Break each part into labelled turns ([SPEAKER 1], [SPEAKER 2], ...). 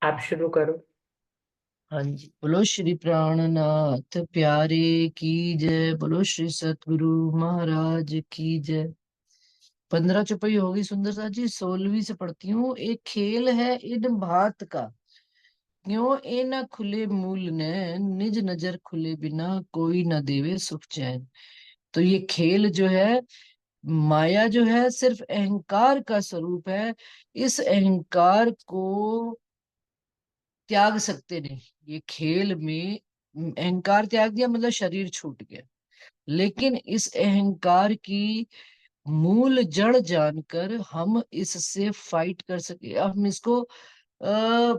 [SPEAKER 1] आप शुरू करो।
[SPEAKER 2] हाँ जी, बोलो श्री प्राणनाथ प्यारे की जय। बोलो श्री सतगुरु महाराज की जय। 15 चौपाई होगी सुंदर सा जी। 16वीं से पढ़ती हूँ। एक खेल है इन भात का, क्यों ए न खुले मूल ने, निज नजर खुले बिना कोई न देवे सुख चैन। तो ये खेल जो है, माया जो है सिर्फ अहंकार का स्वरूप है। इस अहंकार को त्याग सकते नहीं। ये खेल में अहंकार त्याग दिया मतलब शरीर छूट गया। लेकिन इस अहंकार की मूल जड़ जानकर हम इससे फाइट कर सके। हम इसको आ,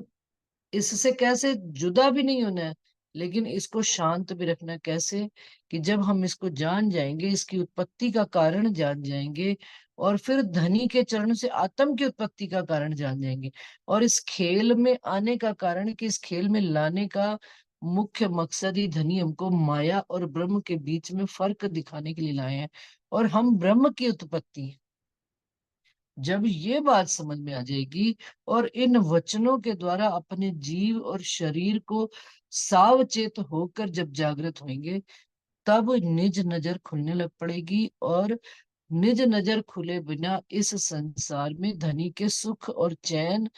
[SPEAKER 2] इससे कैसे जुदा भी नहीं होना है, लेकिन इसको शांत भी रखना कैसे, कि जब हम इसको जान जाएंगे, इसकी उत्पत्ति का कारण जान जाएंगे, और फिर धनी के चरण से आत्म की उत्पत्ति का कारण जान जाएंगे, और इस खेल में आने का कारण, कि इस खेल में लाने का मुख्य मकसद ही धनी हमको माया और ब्रह्म के बीच में फर्क दिखाने के लिए लाए हैं, और हम ब्रह्म की उत्पत्ति हैं। जब ये बात समझ में आ जाएगी और इन वचनों के द्वारा अपने जीव और शरीर को सावचेत होकर जब जागृत होंगे, तब निज नजर खुलने लग पड़ेगी, और निज नजर खुले बिना इस संसार में धनी के सुख और चैन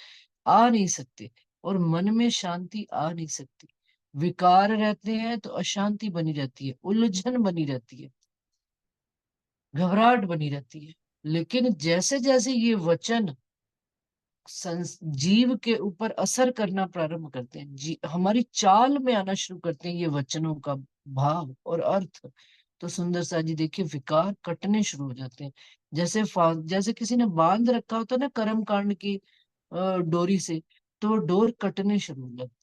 [SPEAKER 2] आ नहीं सकते, और मन में शांति आ नहीं सकती। विकार रहते हैं तो अशांति बनी रहती है, उलझन बनी रहती है, घबराहट बनी रहती है। लेकिन जैसे जैसे ये वचन जीव के ऊपर असर करना प्रारंभ करते हैं, हमारी चाल में आना शुरू करते हैं ये वचनों का भाव और अर्थ, तो सुंदर सा जी देखिए विकार कटने शुरू हो जाते हैं। जैसे किसी ने बांध रखा होता है ना कर्म कांड की डोरी से, तो वो डोर कटने शुरू हो जाती है।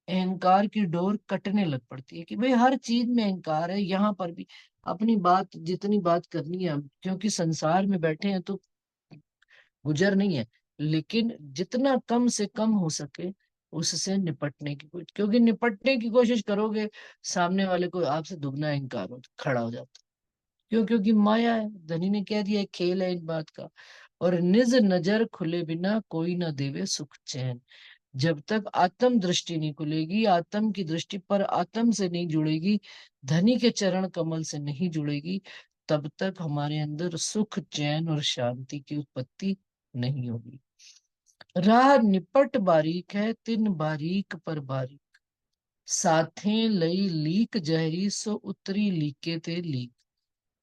[SPEAKER 2] अहंकार की डोर कटने लग पड़ती है कि भाई हर चीज में अहंकार है, यहाँ पर भी अपनी बात जितनी बात करनी है हम, क्योंकि संसार में बैठे हैं तो गुजर नहीं है, लेकिन जितना कम से कम हो सके उससे निपटने की कोशिश, क्योंकि निपटने की कोशिश करोगे, सामने वाले को आपसे दुगना अहंकार हो खड़ा हो जाता है। क्यों? क्योंकि माया है, धनी ने कह दिया है, खेल है एक बात का। और निज नजर खुले बिना कोई ना देवे सुख चैन। जब तक आत्म दृष्टि नहीं खुलेगी, आत्म की दृष्टि पर आत्म से नहीं जुड़ेगी, धनी के चरण कमल से नहीं जुड़ेगी, तब तक हमारे अंदर सुख चैन और शांति की उत्पत्ति नहीं होगी। राह निपट बारीक है तिन बारीक पर बारीक, साथें लई लीक जहरी सो उतरी लीके ते लीक।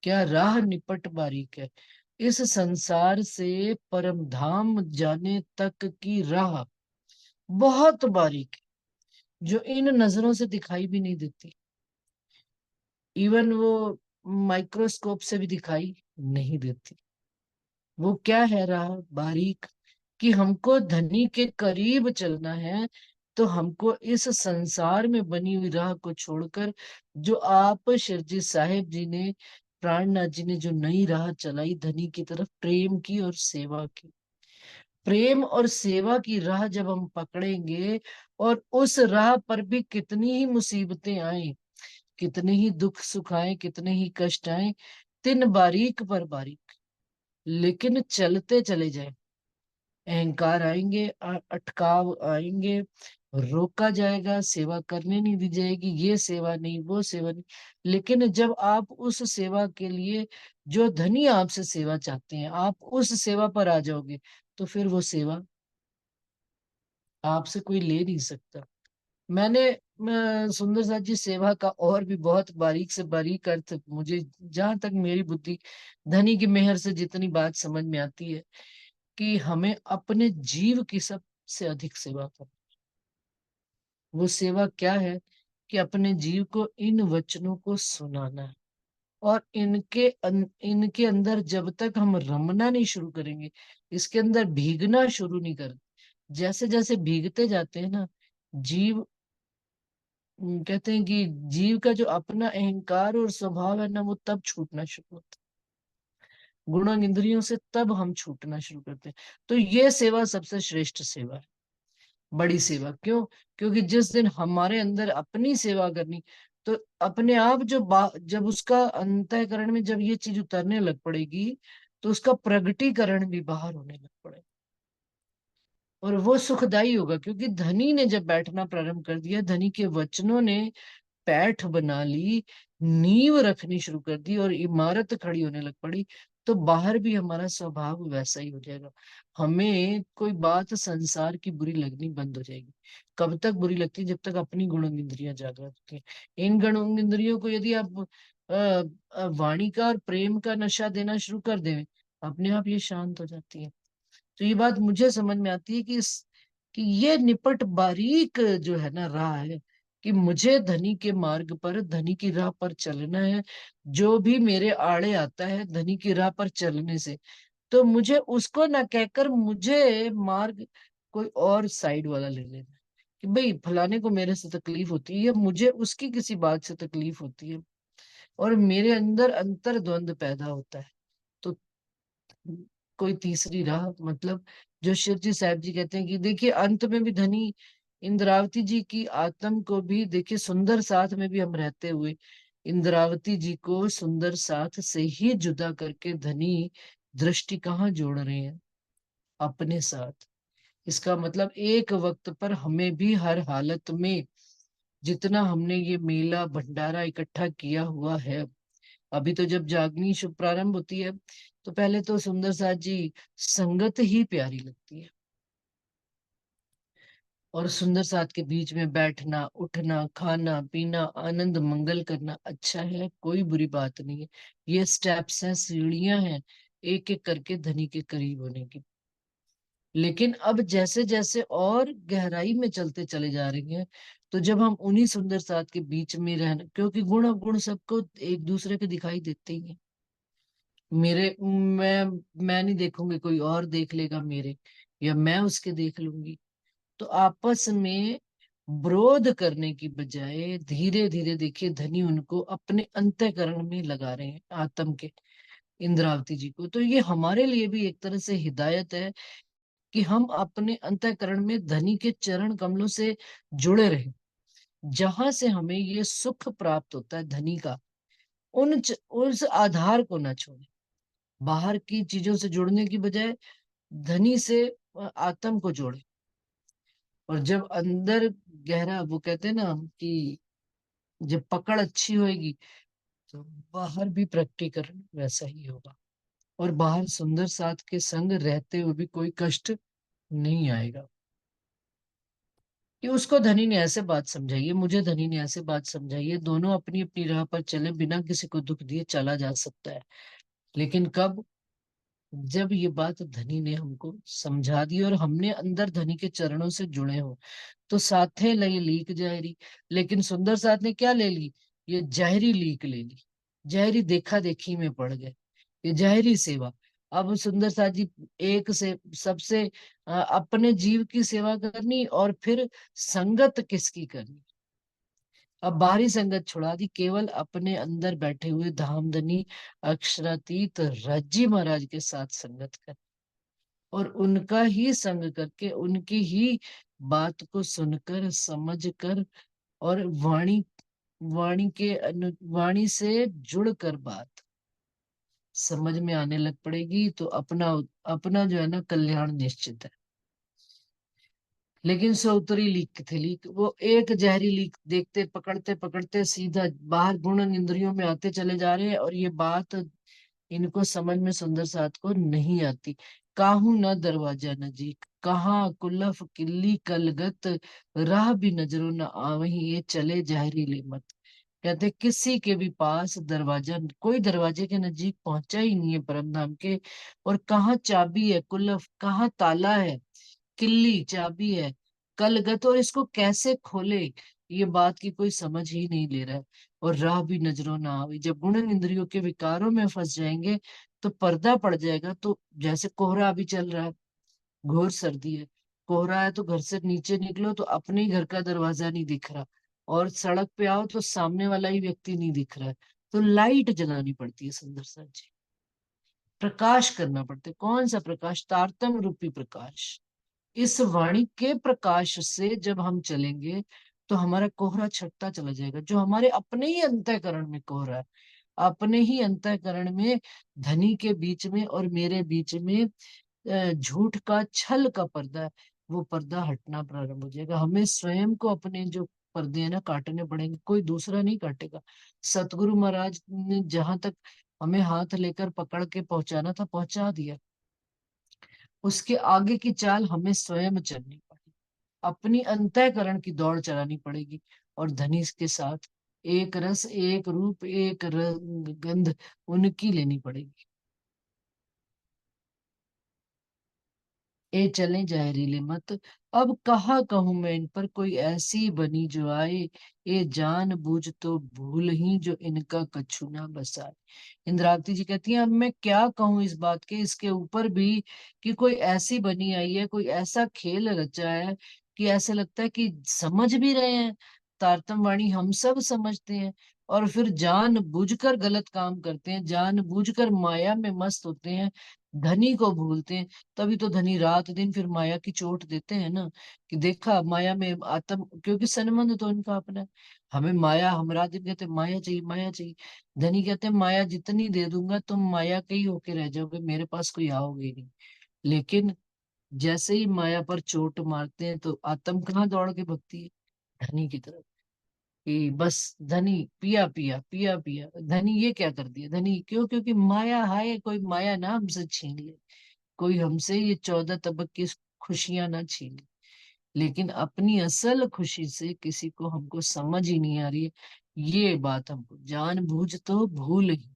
[SPEAKER 2] क्या राह निपट बारीक है? इस संसार से परम धाम जाने तक की राह बहुत बारीक है, जो इन नजरों से दिखाई भी नहीं देती। इवन वो माइक्रोस्कोप से भी दिखाई नहीं देती। वो क्या है राह बारीक? कि हमको धनी के करीब चलना है, तो हमको इस संसार में बनी हुई राह को छोड़कर, जो आप शिरजी साहिब जी ने, प्राणनाथ जी ने जो नई राह चलाई धनी की तरफ, प्रेम की और सेवा की, प्रेम और सेवा की राह जब हम पकड़ेंगे, और उस राह पर भी कितनी ही मुसीबतें आए, कितने ही दुख सुख आए, कितने ही कष्ट आए, तिन बारीक पर बारीक, लेकिन चलते चले जाए। अहंकार आएंगे, अटकाव आएंगे, रोका जाएगा, सेवा करने नहीं दी जाएगी, ये सेवा नहीं, वो सेवा नहीं। लेकिन जब आप उस सेवा के लिए, जो धनी आपसे सेवा चाहते हैं, आप उस सेवा पर आ जाओगे, तो फिर वो सेवा आपसे कोई ले नहीं सकता। मैंने सुंदर साथ जी सेवा का और भी बहुत बारीक से बारीक अर्थ, मुझे जहां तक मेरी बुद्धि धनी की मेहर से जितनी बात समझ में आती है, कि हमें अपने जीव की सबसे अधिक सेवा करनी। वो सेवा क्या है? कि अपने जीव को इन वचनों को सुनाना है, और इनके अंदर जब तक हम रमना नहीं शुरू करेंगे, इसके अंदर भीगना शुरू नहीं कर, जैसे जैसे भीगते जाते हैं ना जीव, कहते हैं कि जीव का जो अपना अहंकार और स्वभाव है ना, वो तब छूटना शुरू होता है, गुणों इंद्रियों से तब हम छूटना शुरू करते हैं। तो ये सेवा सबसे श्रेष्ठ सेवा है, बड़ी सेवा। क्यों? क्योंकि जिस दिन हमारे अंदर अपनी सेवा करनी, तो अपने आप जब उसका अंतःकरण में जब ये चीज उतरने लग पड़ेगी, तो उसका प्रगटीकरण भी बाहर होने लग पड़ेगा। और वो सुखदाई होगा, क्योंकि धनी ने जब बैठना प्रारंभ कर दिया, धनी के वचनों ने पैठ बना ली, नींव रखनी शुरू कर दी और इमारत खड़ी होने लग पड़ी, तो बाहर भी हमारा स्वभाव वैसा ही हो जाएगा। हमें कोई बात संसार की बुरी लगनी बंद हो जाएगी। कब तक बुरी लगती है? जब तक अपनी गुण इंद्रियां जागृत होती हैं। इन गुण इंद्रियों को यदि आप वाणी का और प्रेम का नशा देना शुरू कर दें, अपने आप ये शांत हो जाती है। तो ये बात मुझे समझ में आती है कि ये निपट बारीक जो है ना राह है, कि मुझे धनी के मार्ग पर, धनी की राह पर चलना है। जो भी मेरे आड़े आता है धनी की राह पर चलने से, तो मुझे उसको ना कहकर मुझे मार्ग कोई और साइड वाला ले लेना है। कि भाई फलाने को मेरे से तकलीफ होती है, या मुझे उसकी किसी बात से तकलीफ होती है, और मेरे अंदर अंतर द्वंद पैदा होता है। तो कोई तीसरी राह, मतलब जो शिव जी साहब जी कहते हैं कि देखिए अंत में भी धनी इंद्रावती जी की आत्म को भी देखिए, सुंदर साथ में भी हम रहते हुए इंद्रावती जी को सुंदर साथ से ही जुदा करके धनी दृष्टि कहाँ जोड़ रहे हैं? अपने साथ। इसका मतलब एक वक्त पर हमें भी हर हालत में जितना हमने ये मेला भंडारा इकट्ठा किया हुआ है, अभी तो जब जागनी शुभ प्रारंभ होती है, तो पहले तो सुंदर साथ जी संगत ही प्यारी लगती है। और सुंदर साथ के बीच में बैठना, उठना, खाना पीना, आनंद मंगल करना अच्छा है, कोई बुरी बात नहीं है। ये स्टेप्स हैं, सीढ़ियां हैं एक एक करके धनी के करीब होने की। लेकिन अब जैसे जैसे और गहराई में चलते चले जा रहे हैं, तो जब हम उन्हीं सुंदर साथ के बीच में रहना, क्योंकि गुण अवगुण सबको एक दूसरे के दिखाई देते ही हैं। मेरे मैं नहीं देखूंगी, कोई और देख लेगा मेरे, या मैं उसके देख लूंगी। तो आपस में विरोध करने की बजाय धीरे धीरे देखिए धनी उनको अपने अंतःकरण में लगा रहे हैं, आत्म के, इंद्रावती जी को। तो ये हमारे लिए भी एक तरह से हिदायत है कि हम अपने अंतःकरण में धनी के चरण कमलों से जुड़े रहें, जहां से हमें ये सुख प्राप्त होता है धनी का। उस आधार को ना छोड़ें, बाहर की चीजों से जुड़ने की बजाय धनी से आत्म को जोड़े। और जब अंदर गहरा, वो कहते हैं ना कि जब पकड़ अच्छी होएगी, तो बाहर भी प्रकटीकरण वैसा ही होगा। और बाहर सुंदर साथ के संग रहते हुए भी कोई कष्ट नहीं आएगा। कि उसको धनी ने ऐसे बात समझाई है, मुझे धनी ने ऐसे बात समझाई है, दोनों अपनी अपनी राह पर चले, बिना किसी को दुख दिए चला जा सकता है। लेकिन कब? जब ये बात धनी ने हमको समझा दी और हमने अंदर धनी के चरणों से जुड़े हो, तो साथे लई लीक जहरी। लेकिन सुंदर साथ ने क्या ले ली? ये जहरी लीक ले ली, जहरी देखा देखी में पड़ गए, ये जहरी सेवा। अब सुंदर साथ जी एक से सबसे अपने जीव की सेवा करनी, और फिर संगत किसकी करनी? अब बाहरी संगत छुड़ा दी, केवल अपने अंदर बैठे हुए धामधनी अक्षरातीत रज्जी महाराज के साथ संगत कर, और उनका ही संग करके, उनकी ही बात को सुनकर समझकर, और वाणी से जुड़कर बात समझ में आने लग पड़ेगी, तो अपना अपना जो है ना कल्याण निश्चित है। लेकिन सो उतरी लीक थी लीक, वो एक जहरी लीक देखते पकड़ते पकड़ते सीधा बाहर गुण इंद्रियों में आते चले जा रहे हैं, और ये बात इनको समझ में सुंदर साथ को नहीं आती। काहू न दरवाजा नजीक, कहाँ कुलफ किल्ली कलगत, राह भी नजरों न आवही, ये चले जहरी ले मत। कहते किसी के भी पास दरवाजा, कोई दरवाजे के नजीक पहुंचा ही नहीं है परम धाम के। और कहाँ चाबी है, कुलफ कहाँ ताला है, किल्ली चाबी है, कलगत और इसको कैसे खोले, ये बात की कोई समझ ही नहीं ले रहा है। और राह भी नजरों ना आवे, जब गुण इंद्रियों के विकारों में फंस जाएंगे, तो पर्दा पड़ जाएगा। तो जैसे कोहरा अभी चल रहा है, घोर सर्दी है, कोहरा है, तो घर से नीचे निकलो तो अपने ही घर का दरवाजा नहीं दिख रहा, और सड़क पे आओ तो सामने वाला ही व्यक्ति नहीं दिख रहा है। तो लाइट जलानी पड़ती है सुंदर सा जी, प्रकाश करना पड़ता है। कौन सा प्रकाश? तारतम रूपी प्रकाश। इस वाणी के प्रकाश से जब हम चलेंगे, तो हमारा कोहरा छटता चला जाएगा, जो हमारे अपने ही अंतःकरण में कोहरा है। अपने ही अंतःकरण में धनी के बीच में और मेरे बीच में झूठ का, छल का पर्दा है, वो पर्दा हटना प्रारंभ हो जाएगा। हमें स्वयं को अपने जो पर्दे हैं ना काटने पड़ेंगे, कोई दूसरा नहीं काटेगा। सतगुरु महाराज ने जहां तक हमें हाथ लेकर पकड़ के पहुंचाना था पहुंचा दिया। उसके आगे की चाल हमें स्वयं चलनी पड़ेगी, अपनी अंतःकरण की दौड़ चलानी पड़ेगी। और धनी के साथ एक रस एक रूप एक रंग गंध उनकी लेनी पड़ेगी। ए चले जहरीले मत, अब कहाँ कहूं मैं इन पर, कोई ऐसी बनी जो आए, ये जान बूझ तो भूल ही जो इनका कछु ना बसाए। इंद्रावती जी कहती हैं अब मैं क्या कहूं इस बात के, इसके ऊपर भी कि कोई ऐसी बनी आई है, कोई ऐसा खेल रचा है कि ऐसा लगता है कि समझ भी रहे हैं, तारतम वाणी हम सब समझते हैं, और फिर जान बूझकर गलत काम करते हैं, जान बूझकर माया में मस्त होते हैं, धनी को भूलते हैं। तभी तो धनी रात दिन फिर माया की चोट देते हैं ना, कि देखा माया में आत्म, क्योंकि संबंध तो इनका अपना है। हमें माया, हम रात दिन कहते हैं माया चाहिए माया चाहिए, धनी कहते हैं माया जितनी दे दूंगा तुम माया के ही होके रह जाओगे, मेरे पास कोई आओगे ही नहीं। लेकिन जैसे ही माया पर चोट मारते हैं तो आत्म कहाँ दौड़ के भगती है, धनी की तरफ, कि बस धनी पिया पिया पिया पिया। धनी ये क्या कर दिया, धनी क्यों, क्योंकि माया है, कोई माया ना हमसे छीन ले, कोई हमसे ये 14 तबक की खुशियां ना छीन ले। लेकिन अपनी असल खुशी से किसी को हमको समझ ही नहीं आ रही है, ये बात हमको जानबूझ तो भूल ही,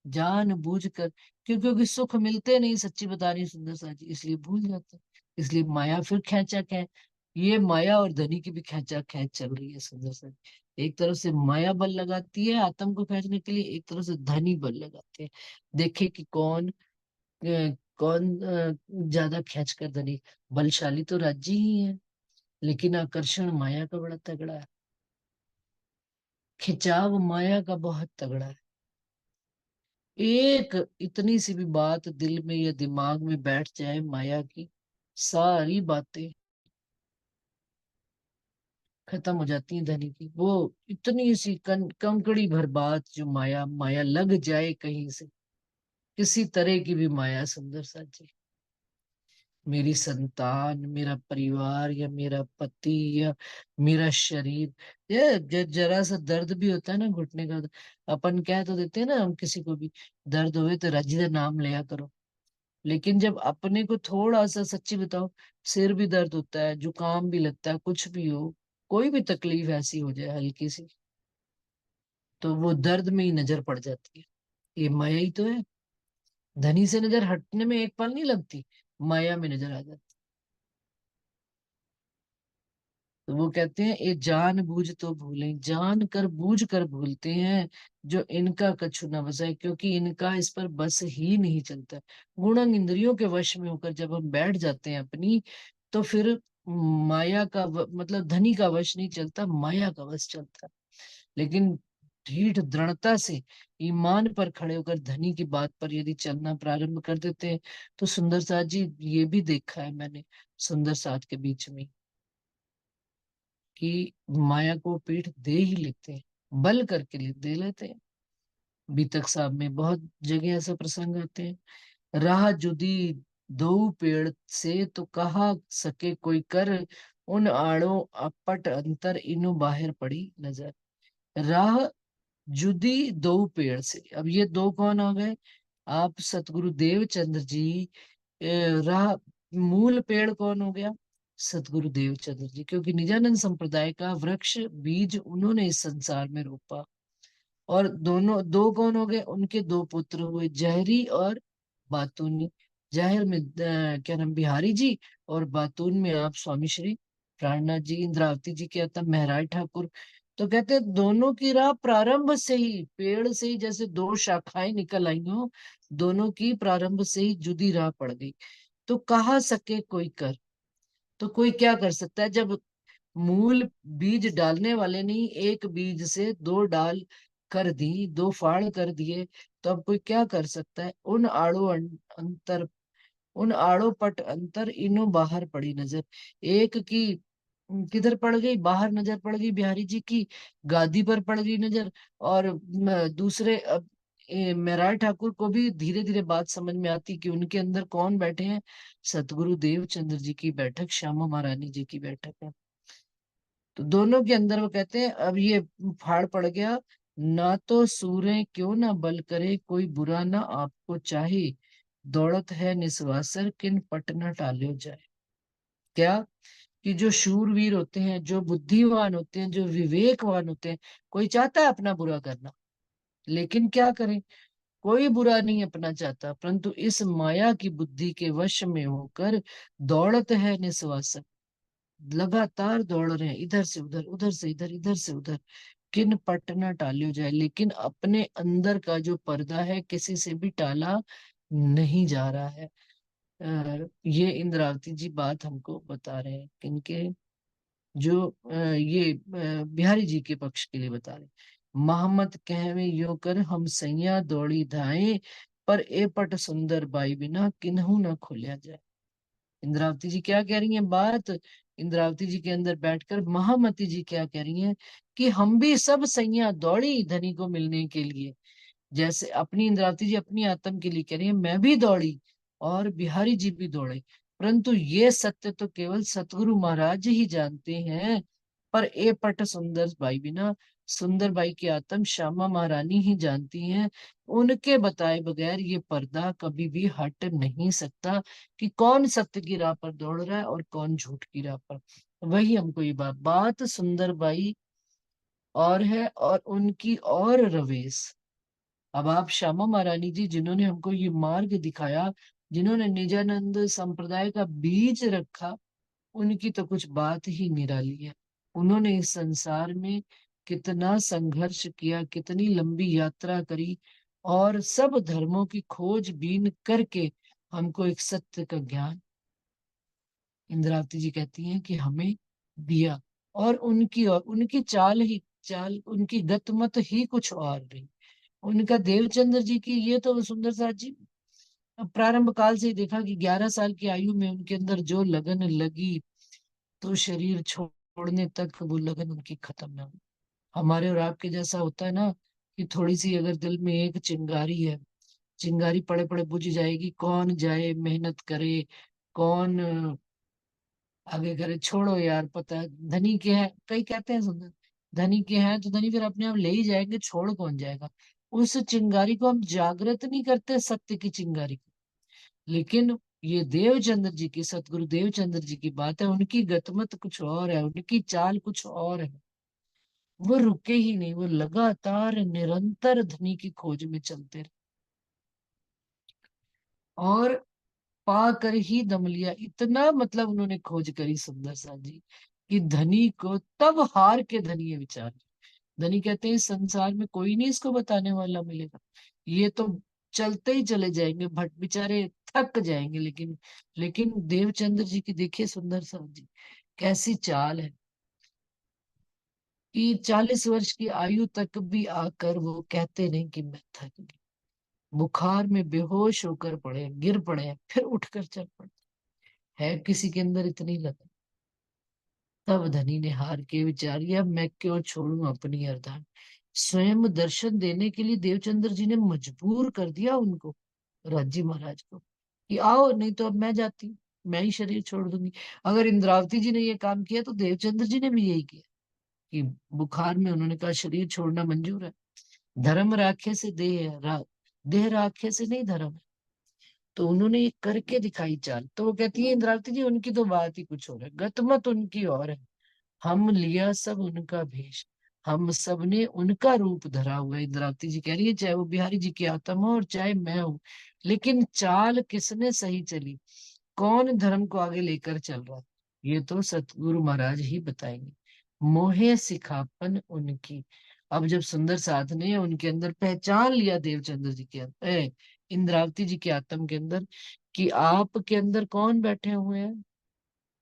[SPEAKER 2] जानबूझ कर, क्योंकि सुख मिलते नहीं, सच्ची बता रही हूँ सुंदर सा जी, इसलिए भूल जाते हैं। इसलिए माया फिर खेचा खेच, ये माया और धनी की भी खेचा खेच चल रही है सुंदर सा जी। एक तरफ से माया बल लगाती है आत्म को खेचने के लिए, एक तरफ से धनी बल लगाते हैं। देखे कि कौन ज्यादा खेच कर धनी, बलशाली तो राज्य ही है, लेकिन आकर्षण माया का बड़ा तगड़ा है, खिंचाव माया का बहुत तगड़ा है। एक इतनी सी भी बात दिल में या दिमाग में बैठ जाए माया की, सारी बातें खत्म हो जाती हैं धनी की। वो इतनी सी कंकड़ी भर बात जो माया, माया लग जाए कहीं से, किसी तरह की भी माया सुंदर सा जी, मेरी संतान, मेरा परिवार, या मेरा पति, या मेरा शरीर, ये जरा सा दर्द भी होता है ना घुटने का, अपन कह तो देते हैं ना हम किसी को भी, दर्द हुए तो रजी का नाम लिया करो। लेकिन जब अपने को थोड़ा सा, सच्ची बताओ, सिर भी दर्द होता है, जुकाम भी लगता है, कुछ भी हो, कोई भी तकलीफ ऐसी हो जाए हल्की सी, तो वो दर्द में ही नजर पड़ जाती है। ये माया ही तो है। धनी से नजर हटने में एक पल नहीं लगती, माया में नजर आ जाती। तो वो कहते हैं ये जान बूझ तो भूलें, जान कर बूझ कर भूलते हैं, जो इनका कछु न बसाए, क्योंकि इनका इस पर बस ही नहीं चलता। गुणन इंद्रियों के वश में होकर जब हम बैठ जाते हैं अपनी, तो फिर माया का मतलब धनी का वश नहीं चलता, माया का वश चलता है। लेकिन ढीठ दृढ़ता से ईमान पर खड़े होकर धनी की बात पर यदि चलना प्रारंभ कर देते हैं, तो सुंदर साथ जी, ये भी देखा है मैंने सुंदर साथ के बीच में, कि माया को पीठ दे ही लेते हैं, बल करके दे लेते हैं। बीतक साहब में बहुत जगह ऐसा प्रसंग आते हैं, राह जुदी दो पेड़ से तो कहा सके कोई कर, उन आड़ों अपट अंतर इनु बाहर पड़ी नजर। राह जुदी दो पेड़ से, अब ये दो कौन हो गए, आप सतगुरु देवचंद्र जी। राह, मूल पेड़ कौन हो गया, सतगुरु देवचंद्र जी, क्योंकि निजानंद संप्रदाय का वृक्ष बीज उन्होंने इस संसार में रोपा। और दोनों दो कौन हो गए, उनके दो पुत्र हुए, जहरी और बातूनी। जाहिर में क्या नाम, बिहारी जी, और बातून में आप स्वामी श्री प्राणनाथ जी, इंद्रावती जी क्या था, महराज ठाकुर। तो कहते हैं दोनों की राह प्रारंभ से ही, पेड़ से ही जैसे दो शाखाएं निकल आई हो, दोनों की प्रारंभ से ही जुदी राह पड़ गई। तो कहा सके कोई कर, तो कोई क्या कर सकता है जब मूल बीज डालने वाले नहीं, एक बीज से दो डाल कर दी, दो फाड़ कर दिए, तो अब कोई क्या कर सकता है। अंतर, उन आड़ो पट अंतर इनो बाहर पड़ी नजर। एक की किधर पड़ गई, बाहर नजर पड़ गई बिहारी जी की, गादी पर पड़ गई नजर। और दूसरे, अब मेराय ठाकुर को भी धीरे धीरे बात समझ में आती कि उनके अंदर कौन बैठे हैं, सतगुरु देवचंद्र जी की बैठक, श्यामा महारानी जी की बैठक है। तो दोनों के अंदर वो कहते हैं, अब ये फाड़ पड़ गया, ना तो सूरे क्यों ना बल करे, कोई बुरा ना आपको चाहे, दौड़त है निस्वासर, किन पट न टाल्यो जाए। क्या, कि जो शूरवीर होते हैं, जो बुद्धिमान होते हैं, जो विवेकवान होते हैं, कोई चाहता है अपना बुरा करना, लेकिन क्या करें, कोई बुरा नहीं अपना चाहता, परंतु इस माया की बुद्धि के वश में होकर दौड़त है निस्वासर, लगातार दौड़ रहे हैं, इधर से उधर, उधर से इधर, इधर से उधर, किन पट न टालियो जाए, लेकिन अपने अंदर का जो पर्दा है किसी से भी टाला नहीं जा रहा है। ये इंद्रावती जी बात हमको बता रहे हैं, किनके, जो ये बिहारी जी के पक्ष के लिए बता रहे हैं। महमत कहवे यो कर हम सैया दौड़ी धाए, पर ए पट सुंदर बाई बिना किन्हू न खोलिया जाए। इंद्रावती जी क्या कह रही हैं बात, इंद्रावती जी के अंदर बैठकर महामती जी क्या कह रही हैं, कि हम भी सब सैया दौड़ी धनी को मिलने के लिए, जैसे अपनी इंद्रावती जी अपनी आत्म के लिए कह रही है, मैं भी दौड़ी और बिहारी जी भी दौड़े, परंतु ये सत्य तो केवल सतगुरु महाराज ही जानते हैं। पर ए पट सुंदर बाई बिना, सुंदर बाई की आत्म श्यामा महारानी ही जानती हैं। उनके बताए बगैर ये पर्दा कभी भी हट नहीं सकता, कि कौन सत्य की राह पर दौड़ रहा है और कौन झूठ की राह पर। वही हमको ये बात सुंदर बाई और है, और उनकी और रवेश। अब आप श्यामा महारानी जी, जिन्होंने हमको ये मार्ग दिखाया, जिन्होंने निजानंद संप्रदाय का बीज रखा, उनकी तो कुछ बात ही निराली है। उन्होंने इस संसार में कितना संघर्ष किया, कितनी लंबी यात्रा करी, और सब धर्मों की खोज बीन करके हमको एक सत्य का ज्ञान, इंद्रावती जी कहती हैं, कि हमें दिया। और उनकी चाल, उनकी गतमत ही कुछ और रही। उनका देवचंद्र जी की, ये तो सुंदर साथ जी प्रारंभ काल से ही देखा कि 11 साल की आयु में उनके अंदर जो लगन लगी, तो शरीर छोड़ने तक वो लगन उनकी खत्म ना हुई। हमारे और आपके जैसा होता है ना, कि थोड़ी सी अगर दिल में एक चिंगारी है, चिंगारी पड़े पड़े बुझ जाएगी, कौन जाए मेहनत करे, कौन आगे करे, छोड़ो यार, पता है धनी के हैं, कई कहते हैं सुंदर, धनी के हैं तो धनी फिर अपने आप ले ही जाएंगे, छोड़ कौन जाएगा। उस चिंगारी को हम जागृत नहीं करते, सत्य की चिंगारी को। लेकिन ये देवचंद्र जी की, सतगुरु देवचंद्र जी की बात है, उनकी गतमत कुछ और है, उनकी चाल कुछ और है। वो रुके ही नहीं, वो लगातार निरंतर धनी की खोज में चलते रहे, और पाकर ही दम लिया। इतना मतलब उन्होंने खोज करी सुंदर सा जी, कि धनी को तब हार के धनी ये विचार, धनी कहते हैं इस संसार में कोई नहीं इसको बताने वाला मिलेगा, ये तो चलते ही चले जाएंगे, भट बेचारे थक जाएंगे। लेकिन देवचंद्र जी की देखिए सुंदर सा जी, कैसी चाल है, कि 40 वर्ष की आयु तक भी आकर वो कहते नहीं कि मैं थक गई, बुखार में बेहोश होकर पड़े, गिर पड़े, फिर उठकर चल पड़े। है किसी के अंदर इतनी लगन। तब धनी ने हार के विचार किया, मैं क्यों छोड़ूं अपनी अरदान। स्वयं दर्शन देने के लिए देवचंद्र जी ने मजबूर कर दिया उनको, राजी महाराज को, कि आओ, नहीं तो अब मैं जाती हूँ, मैं ही शरीर छोड़ दूंगी। अगर इंद्रावती जी ने ये काम किया, तो देवचंद्र जी ने भी यही किया, कि बुखार में उन्होंने कहा शरीर छोड़ना मंजूर है। धर्म राखे से देह राखे से नहीं धर्म है। तो उन्होंने ये करके दिखाई चाल। तो वो कहती है इंद्रावती जी, उनकी तो बात ही कुछ और है, गतमत उनकी और है। हम लिया सब उनका भेष, हम सब ने उनका रूप धरा हुआ है। इंद्रावती जी कह रही है, चाहे वो बिहारी जी की आत्मा हो और चाहे मैं हूं, लेकिन चाल किसने सही चली, कौन धर्म को आगे लेकर चल रहा है, ये तो सतगुरु महाराज ही बताएंगे। मोहे सिखापन उनकी। अब जब सुंदर साथ ने उनके अंदर पहचान लिया, देवचंद्र जी के अंदर, इंद्रावती जी के आत्म के अंदर, कि आपके अंदर कौन बैठे हुए हैं,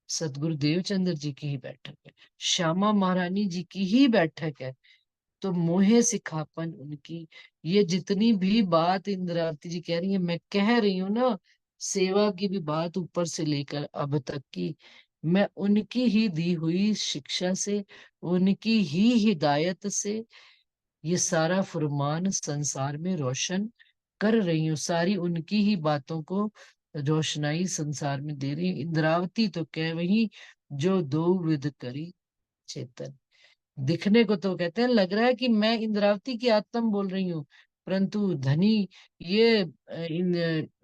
[SPEAKER 2] सतगुरु देवचंद्र जी की ही बैठक है, श्यामा महारानी जी की ही बैठक है। तो मोहे सिखापन उनकी, ये जितनी भी बात इंद्रावती जी कह रही है, मैं कह रही हूँ ना, सेवा की भी बात ऊपर से लेकर अब तक की, मैं उनकी ही दी हुई शिक्षा से, उनकी ही हिदायत से ये सारा फुरमान संसार में रोशन कर रही हूँ, सारी उनकी ही बातों को रोशनाई संसार में दे रही हूँ। इंद्रावती तो कह वही, जो दो विध करी चेतन। दिखने को तो कहते हैं लग रहा है कि मैं इंद्रावती की आत्मा बोल रही हूँ, परंतु धनी ये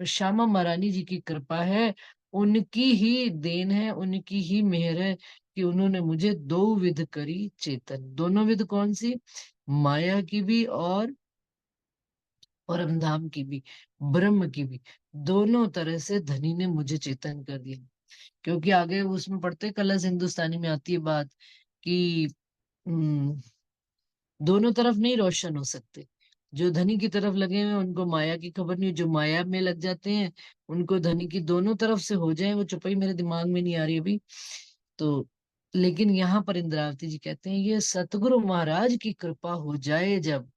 [SPEAKER 2] श्यामा महारानी जी की कृपा है, उनकी ही देन है, उनकी ही मेहर है कि उन्होंने मुझे दो विध करी चेतन। दोनों विध कौन सी? माया की भी और परम धाम की भी, ब्रह्म की भी। दोनों तरह से धनी ने मुझे चेतन कर दिया। क्योंकि आगे उसमें पढ़ते कलश हिंदुस्तानी में आती है बात कि दोनों तरफ नहीं रोशन हो सकते। जो धनी की तरफ लगे हुए हैं उनको माया की खबर नहीं, जो माया में लग जाते हैं उनको धनी की दोनों तरफ से हो जाए, वो चुपई मेरे दिमाग में नहीं आ रही अभी तो। लेकिन यहाँ पर इंद्रावती जी कहते हैं ये सतगुरु महाराज की कृपा हो जाए, जब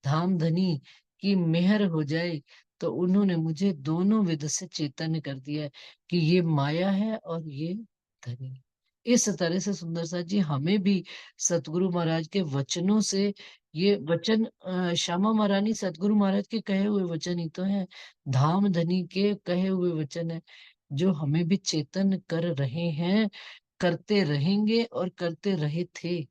[SPEAKER 2] धाम धनी की मेहर हो जाए, तो उन्होंने मुझे दोनों विध से चेतन कर दिया है कि ये माया है और ये धनी। इस तरह से सुंदर सा जी हमें भी सतगुरु महाराज के वचनों से, ये वचन श्यामा महारानी सतगुरु महाराज के कहे हुए वचन ही तो हैं, धाम धनी के कहे हुए वचन है, जो हमें भी चेतन कर रहे हैं, करते रहेंगे और करते रहे थे।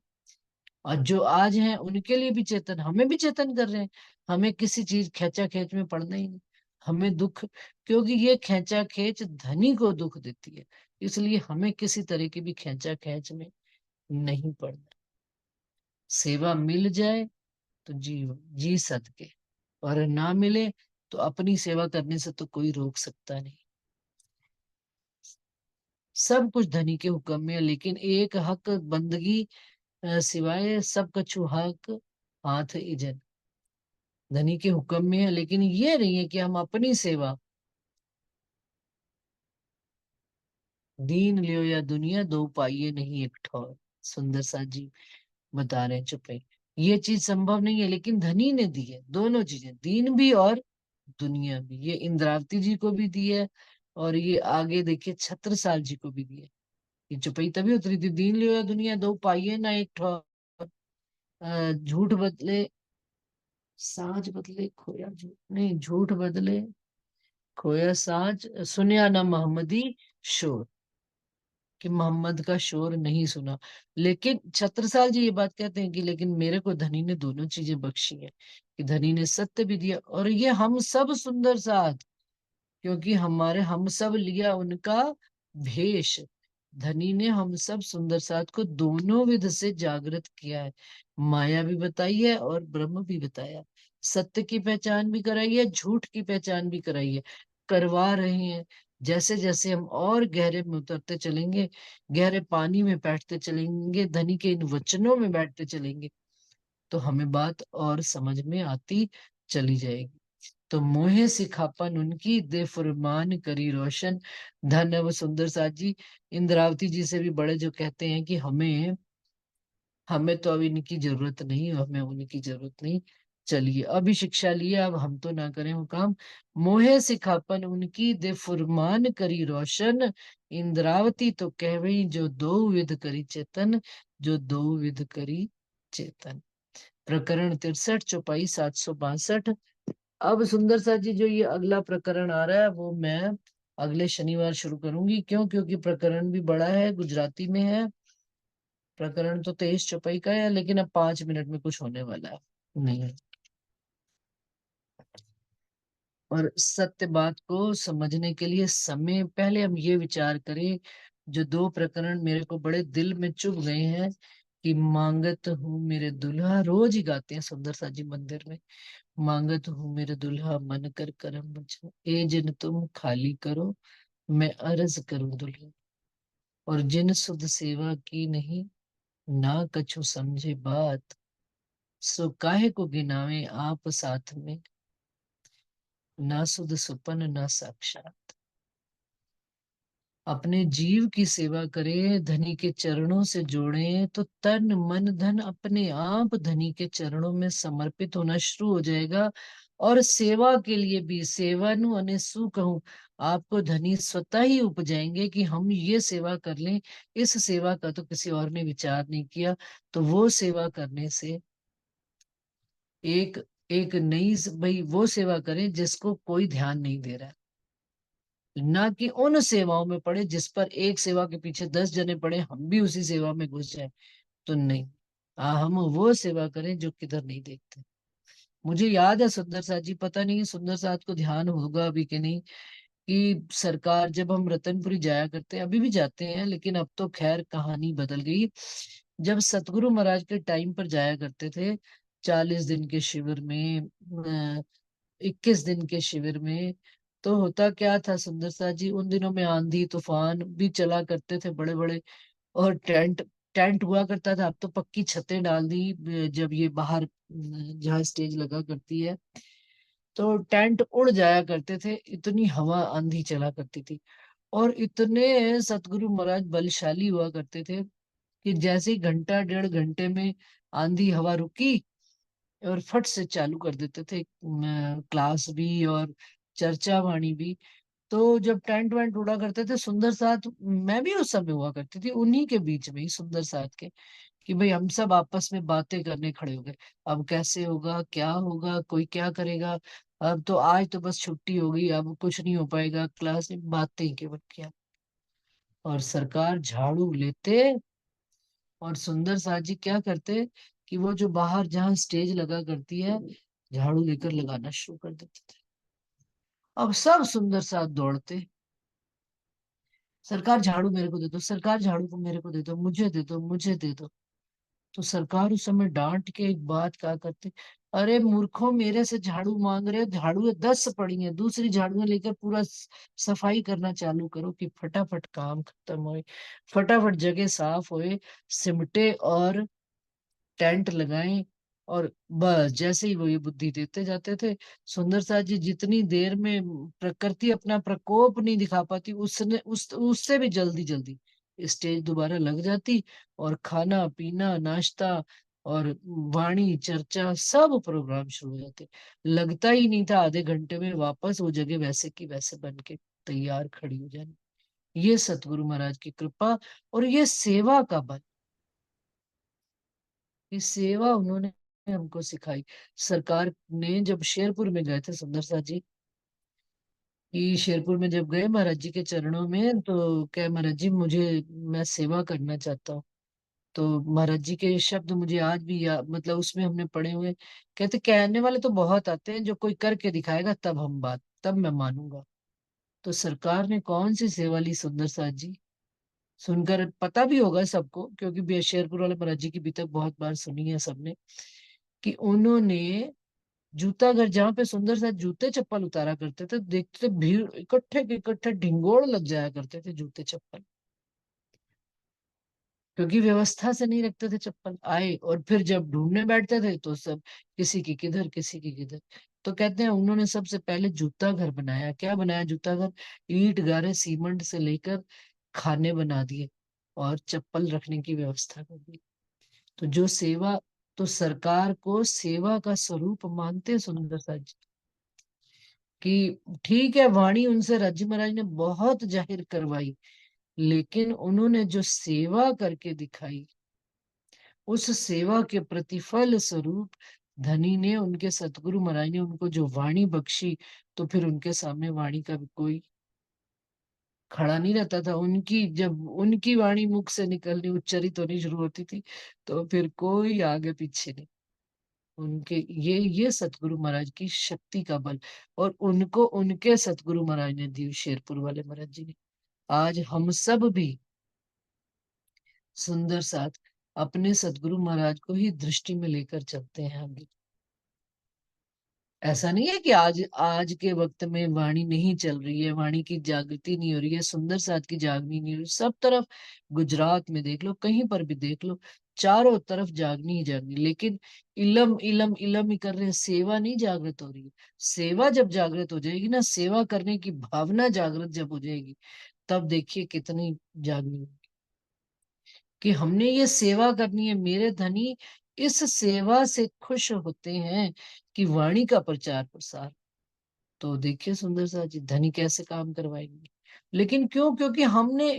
[SPEAKER 2] और जो आज हैं उनके लिए भी चेतन, हमें भी चेतन कर रहे हैं। हमें किसी चीज खेचा खेच में पड़ना ही नहीं, हमें दुख, क्योंकि ये खेचा खेच धनी को दुख देती है, इसलिए हमें किसी तरह की भी खेचा खेच में नहीं पड़ना। सेवा मिल जाए तो जी, जी सदके, और ना मिले तो अपनी सेवा करने से तो कोई रोक सकता नहीं। सब कुछ धनी के हुक्म में है, लेकिन एक हक बंदगी सिवाय सब कछु हक हाथ इजन। धनी के हुक्म में है, लेकिन ये नहीं है कि हम अपनी सेवा, दीन लियो या दुनिया दो पाइए नहीं एक ठौर। सुंदर सा जी बता रहे हैं चुपे, ये चीज संभव नहीं है, लेकिन धनी ने दी है दोनों चीजें, दीन भी और दुनिया भी। ये इंद्रावती जी को भी दी है, और ये आगे देखिए छत्रसाल जी को भी दी है। ये चुपई तभी उतरी थी, दीन लियो या दुनिया दो पाइए ना एक ठौर। झूठ बदले साज बदले खोया, झूठ नहीं, झूठ बदले खोया साज, सुनिया ना मोहम्मदी शोर, कि मोहम्मद का शोर नहीं सुना। लेकिन छत्रसाल जी ये बात कहते हैं कि लेकिन मेरे को धनी ने दोनों चीजें बख्शी है, कि धनी ने सत्य भी दिया और ये हम सब सुंदर साथ, क्योंकि हमारे हम सब लिया उनका भेष। धनी ने हम सब सुंदर साथ को दोनों विध से जागृत किया है, माया भी बताई है और ब्रह्म भी बताया, सत्य की पहचान भी कराई है, झूठ की पहचान भी कराई है, करवा रहे हैं। जैसे जैसे हम और गहरे में उतरते चलेंगे, गहरे पानी में बैठते चलेंगे, धनी के इन वचनों में बैठते चलेंगे, तो हमें बात और समझ में आती चली जाएगी। तो मोहे सिखापन उनकी दे फुरमान करी रोशन। धन है वो सुंदर साथ जी, इंद्रावती जी से भी बड़े, जो कहते हैं कि हमें हमें तो अब इनकी जरूरत नहीं, हमें उनकी जरूरत नहीं, चलिए अभी शिक्षा लिए, अब हम तो ना करें वो काम। मोहे सिखापन उनकी दे फुरमान करी रोशन, इंद्रावती तो कह वही, जो दो विध करी चेतन, जो दो विध करी चेतन। प्रकरण 63, चौपाई 762। अब सुंदर सा जी जो ये अगला प्रकरण आ रहा है वो मैं अगले शनिवार शुरू करूंगी। क्यों? क्योंकि प्रकरण भी बड़ा है, गुजराती में है। प्रकरण तो 23 चौपाई का है, लेकिन अब 5 मिनट में कुछ होने वाला है नहीं। और सत्य बात को समझने के लिए समय, पहले हम ये विचार करें, जो दो प्रकरण मेरे को बड़े दिल में चुभ गए हैं, कि मांगत हूँ मेरे दुल्हा, रोज ही गाते हैं सुंदर सा जी मंदिर में, मांगत हूँ मेरे दुल्हा मन कर करम मुझको, ए जिन तुम खाली करो मैं अर्ज करूं दुल्हा, और जिन सुध सेवा की नहीं, ना कछु समझे बात, सो काहे को गिनावे आप साथ में, ना सुध सुपन ना साक्षात। अपने जीव की सेवा करें, धनी के चरणों से जोड़ें, तो तन मन धन अपने आप धनी के चरणों में समर्पित होना शुरू हो जाएगा। और सेवा के लिए भी, सेवा नु अने सु कहूं, आपको धनी स्वतः ही उपजाएंगे कि हम ये सेवा कर लें, इस सेवा का तो किसी और ने विचार नहीं किया, तो वो सेवा करने से एक एक नई भाई वो सेवा करें जिसको कोई ध्यान नहीं दे रहा है, ना कि उन सेवाओं में पड़े जिस पर एक सेवा के पीछे 10 जने पड़े, हम भी उसी सेवा में घुस जाए। तो नहीं, हम वो सेवा करें जो किधर नहीं देखते। मुझे याद है सुंदर साथ जी, पता नहीं सुंदर साथ को ध्यान होगा अभी कि नहीं, कि सरकार जब हम रतनपुरी जाया करते हैं, अभी भी जाते हैं लेकिन अब तो खैर कहानी बदल गई। जब सतगुरु महाराज के टाइम पर जाया करते थे 40 दिन के शिविर में, 21 दिन के शिविर में, तो होता क्या था सुंदर साथ जी, उन दिनों में आंधी तूफान भी चला करते थे बड़े बड़े, और टेंट टेंट हुआ करता था। अब तो पक्की छतें डाल दी, जब ये बाहर जहाँ स्टेज लगा करती है, तो टेंट उड़ जाया करते थे, इतनी हवा आंधी चला करती थी। और इतने सतगुरु महाराज बलशाली हुआ करते थे कि जैसे ही घंटा 1.5 घंटे में आंधी हवा रुकी, और फट से चालू कर देते थे क्लास भी और चर्चा वाणी भी। तो जब टेंट वेंट उड़ा करते थे सुंदर साथ, मैं भी उस समय हुआ करती थी उन्हीं के बीच में ही, सुंदर साथ के, कि भाई हम सब आपस में बातें करने खड़े हो गए। अब कैसे होगा, क्या होगा, कोई क्या करेगा, अब तो आज तो बस छुट्टी हो गई, अब कुछ नहीं हो पाएगा क्लास में, बातें केवल क्या। और सरकार झाड़ू लेते, और सुंदर साथ जी क्या करते कि वो जो बाहर जहाँ स्टेज लगा करती है, झाड़ू लेकर लगाना शुरू कर देते थे। अब सब सुंदर साथ दौड़ते, सरकार झाड़ू मेरे को दे दो, सरकार झाड़ू को मेरे को दे दो, मुझे दे दो, मुझे दे दो। तो सरकार उस समय डांट के एक बात कहा करते, अरे मूर्खों, मेरे से झाड़ू मांग रहे हो, झाड़ू 10 पड़ी हैं, दूसरी झाड़ुएं लेकर पूरा सफाई करना चालू करो कि फटाफट काम खत्म होए, फटाफट जगह साफ होए, सिमटे और टेंट लगाएं। और बस जैसे ही वो ये बुद्धि देते जाते थे, सुंदर साथ जी जितनी देर में प्रकृति अपना प्रकोप नहीं दिखा पाती, उसने उससे भी जल्दी जल्दी स्टेज दोबारा लग जाती, और खाना पीना नाश्ता और वाणी चर्चा सब प्रोग्राम शुरू हो जाते। लगता ही नहीं था आधे घंटे में वापस वो जगह वैसे की वैसे बन के तैयार खड़ी हो जानी। ये सतगुरु महाराज की कृपा, और ये सेवा का बल, ये सेवा उन्होंने हमको सिखाई। सरकार ने जब शेरपुर में गए थे सुंदर साथ जी, कि शेरपुर में जब गए महाराज जी के चरणों में, तो क्या महाराज जी मुझे, मैं सेवा करना चाहता हूँ। तो महाराज जी के शब्द मुझे आज भी मतलब उसमें हमने पढ़े हुए, कहते कहने वाले तो बहुत आते हैं, जो कोई करके दिखाएगा तब हम बात, तब मैं मानूंगा। तो सरकार ने कौन सी सेवा ली सुंदर साथ जी, सुनकर पता भी होगा सबको, क्योंकि शेरपुर वाले महाराज जी की भी तक बहुत बार सुनी है सबने, कि उन्होंने जूता घर, जहाँ पे सुंदर सा जूते चप्पल उतारा करते थे, देखते थे भीड़ इकट्ठे के इकट्ठे ढिंगोड़ लग जाया करते थे जूते चप्पल, क्योंकि व्यवस्था से नहीं रखते थे चप्पल। आए और फिर जब ढूंढने बैठते थे तो सब किसी की किधर किसी की किधर। तो कहते हैं उन्होंने सबसे पहले जूता घर बनाया। क्या बनाया जूता घर, ईंट गारे सीमेंट से लेकर खाने बना दिए और चप्पल रखने की व्यवस्था कर दी। तो जो सेवा, तो सरकार को सेवा का स्वरूप मानते हैं सुंदर सा जी, कि ठीक है वाणी उनसे राज्य महाराज ने बहुत जाहिर करवाई, लेकिन उन्होंने जो सेवा करके दिखाई, उस सेवा के प्रतिफल स्वरूप धनी ने, उनके सतगुरु महाराज ने उनको जो वाणी बख्शी, तो फिर उनके सामने वाणी का भी कोई खड़ा नहीं रहता था। उनकी जब उनकी वाणी मुख से निकलनी, उच्चरित होनी शुरू होती थी, तो फिर कोई आगे पीछे नहीं। उनके ये सतगुरु महाराज की शक्ति का बल, और उनको उनके सतगुरु महाराज ने दी, शेरपुर वाले महाराज जी ने। आज हम सब भी सुंदर साथ अपने सतगुरु महाराज को ही दृष्टि में लेकर चलते हैं आगे। ऐसा नहीं है कि आज आज के वक्त में वाणी नहीं चल रही है, वाणी की जागृति नहीं हो रही है, सुंदर साथ की जागनी नहीं हो रही, सब तरफ गुजरात में देख लो, कहीं पर भी देख लो, चारों तरफ जागनी ही जागनी, लेकिन इलम इलम इलम ही कर रहे हैं, सेवा नहीं जागृत हो रही है। सेवा जब जागृत हो जाएगी ना, सेवा करने की भावना जागृत जब हो जाएगी, तब देखिए कितनी जागनी होगी कि हमने ये सेवा करनी है। मेरे धनी इस सेवा से खुश होते हैं कि वाणी का प्रचार प्रसार। तो देखिए सुंदर सा जी धनी कैसे काम करवाएंगे, लेकिन क्यों, क्योंकि हमने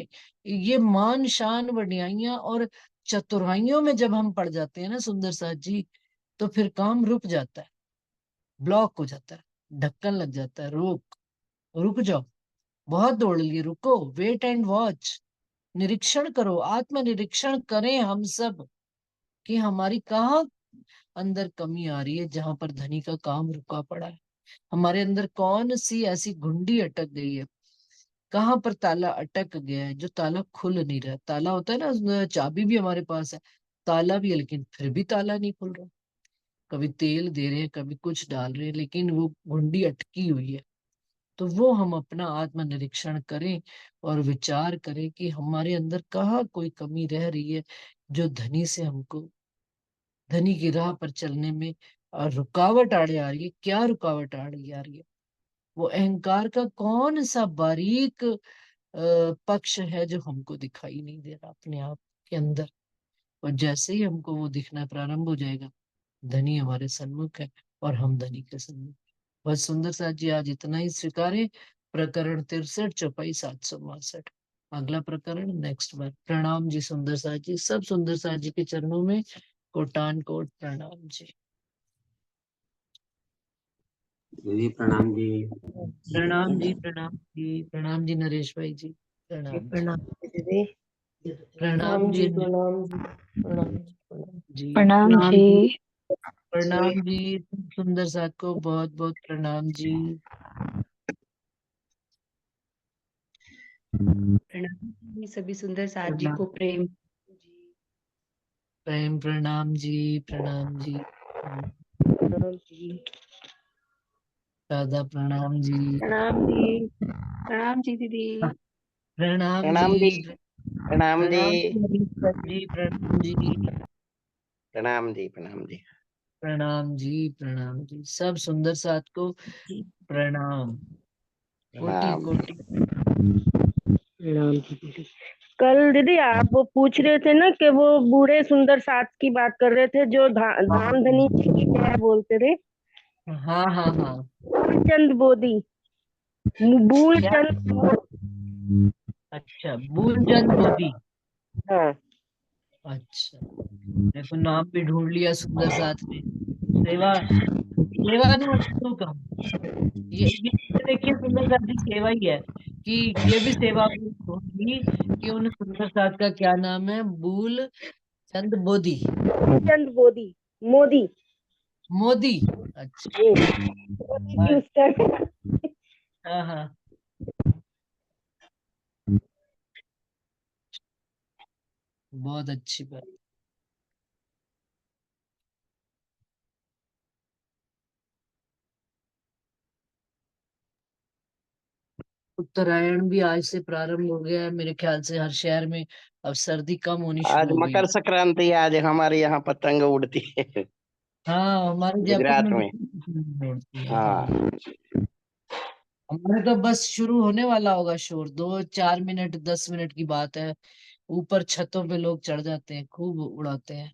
[SPEAKER 2] ये मान शान वड्याइयां और चतुराइयों में जब हम पड़ जाते हैं ना सुंदर सा जी, तो फिर काम रुक जाता है, ब्लॉक हो जाता है, ढक्कन लग जाता है। रुक जाओ, बहुत दौड़ लिए, रुको, वेट एंड वॉच। निरीक्षण करो, आत्म निरीक्षण करें हम सब कि हमारी कहाँ अंदर कमी आ रही है, जहां पर धनी का काम रुका पड़ा है। हमारे अंदर कौन सी ऐसी घुंडी अटक गई है, कहाँ पर ताला अटक गया है जो ताला खुल नहीं रहा। ताला होता है ना, उसमें चाबी भी हमारे पास है, ताला भी है, लेकिन फिर भी ताला नहीं खुल रहा। कभी तेल दे रहे हैं, कभी कुछ डाल रहे हैं, लेकिन वो घुंडी अटकी हुई है। तो वो हम अपना आत्मनिरीक्षण करें और विचार करें कि हमारे अंदर कहाँ कोई कमी रह रही है, जो धनी की राह पर चलने में रुकावट आड़े आ रही है। क्या रुकावट आड़े आ रही है? वो अहंकार का कौन सा बारीक पक्ष है जो हमको दिखाई नहीं दे रहा अपने आप के अंदर। और जैसे ही हमको वो दिखना प्रारंभ हो जाएगा, धनी हमारे सन्मुख है और हम धनी के सन्मुख। बस सुंदर साथ जी आज इतना ही स्वीकारें। प्रकरण 63 चौपाई 762। अगला प्रकरण नेक्स्ट बार। प्रणाम जी सुंदर साथ जी, सब सुंदर साथ जी के चरणों में कोटान कोट प्रणाम जी।
[SPEAKER 1] जी प्रणाम जी।
[SPEAKER 2] प्रणाम जी, प्रणाम जी, प्रणाम जी नरेश भाई जी, प्रणाम जी।
[SPEAKER 3] प्रणाम दीदी।
[SPEAKER 2] प्रणाम जी,
[SPEAKER 3] प्रणाम जी, प्रणाम जी, प्रणाम
[SPEAKER 2] जी
[SPEAKER 4] प्रणाम
[SPEAKER 2] प्रणाम
[SPEAKER 4] जी।
[SPEAKER 2] जी, प्रणाम जी। सुंदर साथ को बहुत बहुत प्रणाम जी।
[SPEAKER 3] प्रणाम जी, सभी सुंदर साथ जी
[SPEAKER 2] प्रणाम,
[SPEAKER 3] को प्रेम जी।
[SPEAKER 2] प्रेम प्रणाम जी, प्रणाम जी।
[SPEAKER 3] प्रणाम जी,
[SPEAKER 2] दादा प्रणाम जी।
[SPEAKER 3] प्रणाम जी दीदी।
[SPEAKER 2] प्रणाम जी।
[SPEAKER 1] प्रणाम जी। प्रणाम जी।
[SPEAKER 2] प्रणाम जी नरेश भाई जी, प्रणाम जी।
[SPEAKER 1] प्रणाम जी। प्रणाम जी।
[SPEAKER 2] प्रणाम जी, प्रणाम जी, सब सुंदर साथ को प्रणाम, कोटि
[SPEAKER 1] प्रणाम।
[SPEAKER 2] कोटि।
[SPEAKER 3] प्रणाम जी दीदी। कल दीदी आप वो पूछ रहे थे ना कि वो बूढ़े सुंदर साथ की बात कर रहे थे जो धाम धनी की क्या बोलते थे,
[SPEAKER 2] हाँ हाँ हाँ।
[SPEAKER 3] चंद बोधी, बूल
[SPEAKER 2] क्या?
[SPEAKER 3] चंद।
[SPEAKER 2] अच्छा, मूलचंद मोदी।
[SPEAKER 3] हाँ
[SPEAKER 2] अच्छा, देखो नाम भी ढूंढ लिया सुंदर साथ ने। सेवा, सेवा ने वस्तु का, ये देखिए सुंदर साथ जी सेवा ही है कि ये भी सेवा होगी कि उन सुंदर साथ का क्या नाम है? बूल चंद बोधी,
[SPEAKER 3] चंद बोधी, मोदी।
[SPEAKER 2] मोदी। अच्छा।
[SPEAKER 3] मोदी जी उस टाइम।
[SPEAKER 2] हाँ हाँ, बहुत अच्छी बात। उत्तरायण भी आज से प्रारंभ हो गया है मेरे ख्याल से हर शहर में। अब सर्दी कम होनी
[SPEAKER 1] आज
[SPEAKER 2] शुरू हो गई।
[SPEAKER 1] मकर संक्रांति, आज हमारे यहाँ पतंग उड़ती है
[SPEAKER 2] हाँ, हमारे जयपुर
[SPEAKER 1] गुजरात
[SPEAKER 2] में
[SPEAKER 1] में।
[SPEAKER 2] भी होती है। हाँ,
[SPEAKER 1] हाँ।
[SPEAKER 2] हमारे तो बस शुरू होने वाला होगा शोर, 2 4 मिनट 10 मिनट की बात है। ऊपर छतों पे लोग चढ़ जाते हैं, खूब उड़ाते हैं।